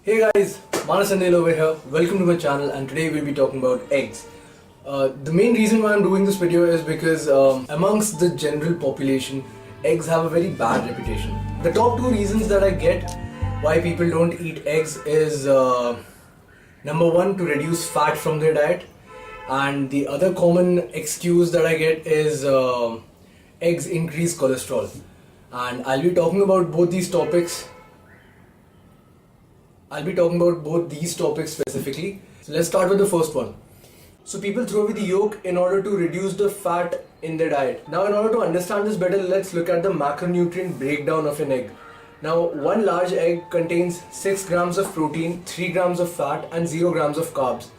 Hey guys, Chandel over here. Welcome to my channel, and today we'll be talking about eggs. The main reason why I'm doing this video is because amongst the general population, eggs have a very bad reputation. The top two reasons that I get why people don't eat eggs is number one, to reduce fat from their diet, and the other common excuse that I get is eggs increase cholesterol. And I'll be talking about both these topics. Specifically. So let's start with the first one. So people throw away the yolk in order to reduce the fat in their diet. Now in order to understand this better, let's look at the macronutrient breakdown of an egg. Now one large egg contains 6 grams of protein, 3 grams of fat and 0 grams of carbs.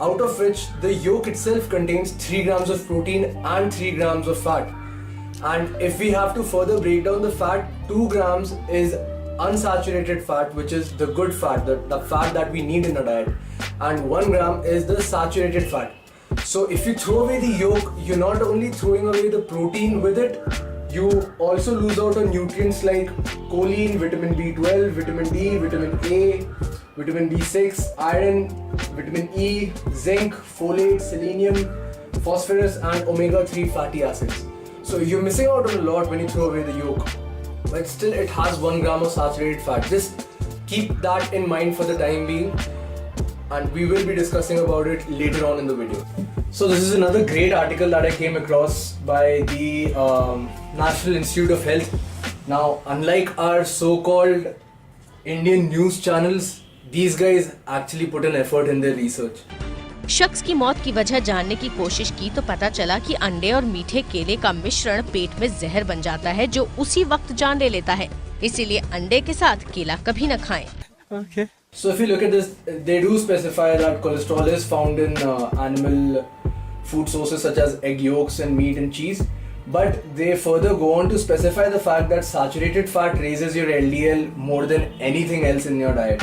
Out of which the yolk itself contains 3 grams of protein and 3 grams of fat. And if we have to further break down the fat, 2 grams is unsaturated fat, which is the good fat, the fat that we need in our diet, and 1 gram is the saturated fat. So if you throw away the yolk, you're not only throwing away the protein with it, you also lose out on nutrients like choline, vitamin B12, vitamin D, vitamin A, vitamin B6, iron, vitamin E, zinc, folate, selenium, phosphorus and omega-3 fatty acids. So you're missing out on a lot when you throw away the yolk. But still it has 1 gram of saturated fat. Just keep that in mind for the time being, and we will be discussing about it later on in the video. So this is another great article that I came across by the National Institute of Health. Now unlike our so-called Indian news channels, these guys actually put an effort in their research. शख्स की मौत की वजह जानने की कोशिश की तो पता चला कि अंडे और मीठे केले का मिश्रण पेट में जहर बन जाता है, जो उसी वक्त जान ले लेता है। इसीलिए अंडे के साथ केला कभी न खाएं। Okay. So if you look at this, they do specify that cholesterol is found in animal food sources such as egg yolks and meat and cheese. But they further go on to specify the fact that saturated fat raises your LDL more than anything else in your diet.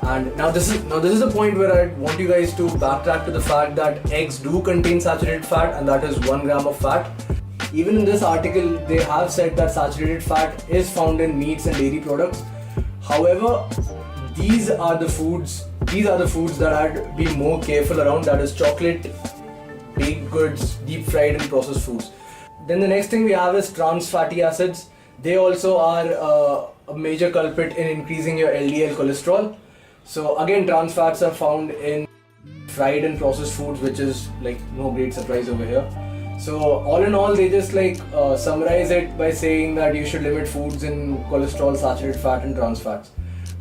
And now this is the point where I want you guys to backtrack to the fact that eggs do contain saturated fat, and that is 1 gram of fat. Even in this article, they have said that saturated fat is found in meats and dairy products. However, these are the foods that I'd be more careful around. That is chocolate, baked goods, deep fried and processed foods. Then the next thing we have is trans fatty acids. They also are a major culprit in increasing your LDL cholesterol. So again, trans fats are found in fried and processed foods, which is like no great surprise over here. So all in all, they just summarize it by saying that you should limit foods in cholesterol, saturated fat and trans fats.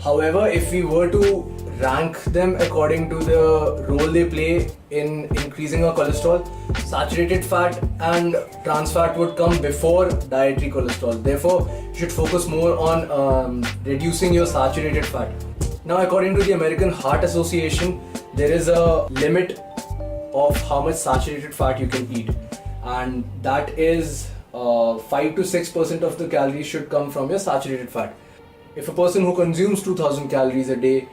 However, if we were to rank them according to the role they play in increasing our cholesterol, saturated fat and trans fat would come before dietary cholesterol. Therefore, you should focus more on reducing your saturated fat. Now, according to the American Heart Association, there is a limit of how much saturated fat you can eat, and that is 5 to 6% of the calories should come from your saturated fat. If a person who consumes 2000 calories a day,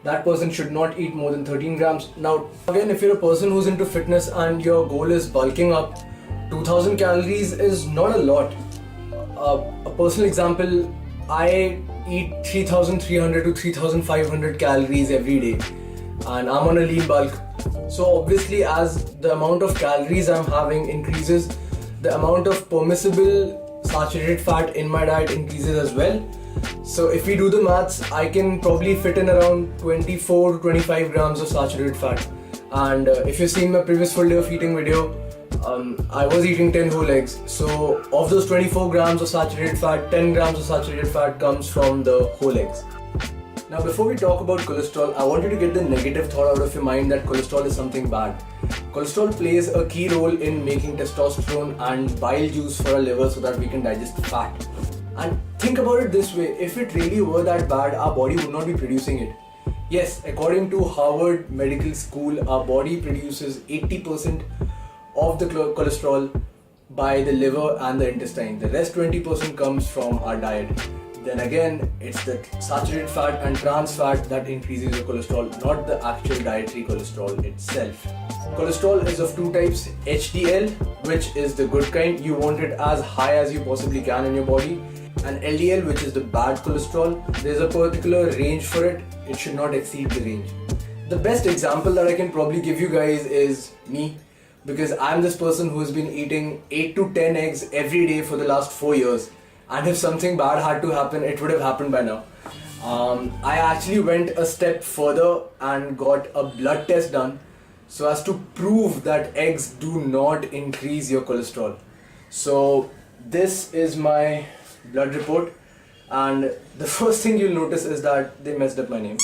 that person should not eat more than 13 grams. Now, again, if you're a person who's into fitness and your goal is bulking up, 2000 calories is not a lot. A personal example, I eat 3300 to 3500 calories every day, and I'm on a lean bulk. So obviously, as the amount of calories I'm having increases, the amount of permissible saturated fat in my diet increases as well. So if we do the maths, I can probably fit in around 24 to 25 grams of saturated fat. And if you've seen my previous full day of eating video, I was eating 10 whole eggs. So of those 24 grams of saturated fat, 10 grams of saturated fat comes from the whole eggs. Now before we talk about cholesterol, I want you to get the negative thought out of your mind that cholesterol is something bad. Cholesterol plays a key role in making testosterone and bile juice for our liver so that we can digest fat. And think about it this way, if it really were that bad, our body would not be producing it. Yes, according to Harvard Medical School, our body produces 80% of the cholesterol by the liver and the intestine. The rest 20% comes from our diet. Then again, it's the saturated fat and trans fat that increases your cholesterol, not the actual dietary cholesterol itself. Cholesterol is of two types: HDL, which is the good kind. You want it as high as you possibly can in your body, and LDL, which is the bad cholesterol. There's a particular range for it. It should not exceed the range. The best example that I can probably give you guys is me, because I'm this person who has been eating 8 to 10 eggs every day for the last 4 years, and if something bad had to happen, it would have happened by now. I actually went a step further and got a blood test done so as to prove that eggs do not increase your cholesterol. So this is my blood report, and the first thing you'll notice is that they messed up my name.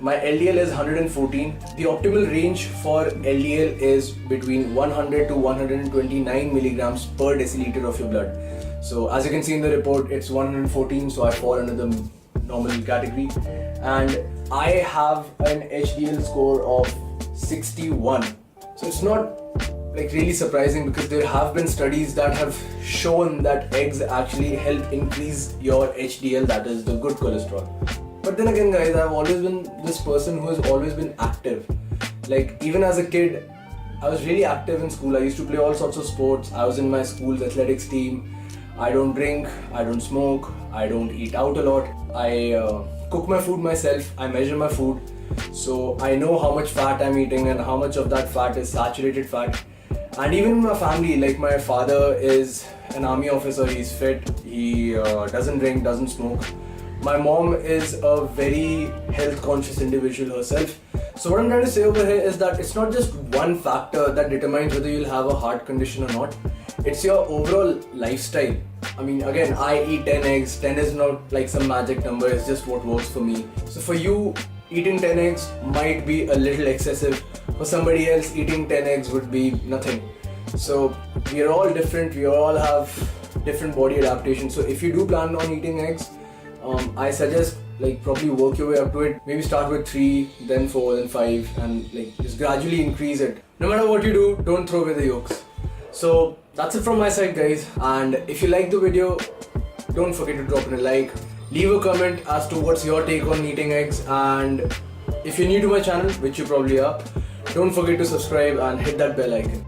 My LDL is 114. The optimal range for LDL is between 100 to 129 milligrams per deciliter of your blood. So as you can see in the report, it's 114, so I fall under the normal category. And I have an HDL score of 61. So it's not like really surprising, because there have been studies that have shown that eggs actually help increase your HDL, that is the good cholesterol. But then again guys, I've always been this person who has always been active. Like even as a kid, I was really active in school. I used to play all sorts of sports. I was in my school's athletics team. I don't drink, I don't smoke, I don't eat out a lot. I cook my food myself, I measure my food. So I know how much fat I'm eating and how much of that fat is saturated fat. And even in my family, like my father is an army officer, he's fit, he doesn't drink, doesn't smoke. My mom is a very health conscious individual herself. So what I'm trying to say over here is that it's not just one factor that determines whether you'll have a heart condition or not. It's your overall lifestyle. I mean, again, I eat 10 eggs. 10 is not like some magic number, it's just what works for me. So for you, eating 10 eggs might be a little excessive. For somebody else, eating 10 eggs would be nothing. So we are all different, we all have different body adaptations. So if you do plan on eating eggs, I suggest like probably work your way up to it. Maybe start with 3, then 4, then 5, and like just gradually increase it. No matter what you do, don't throw away the yolks. So that's it from my side guys, and if you like the video, don't forget to drop in a like, leave a comment as to what's your take on eating eggs, and if you're new to my channel, which you probably are, don't forget to subscribe and hit that bell icon.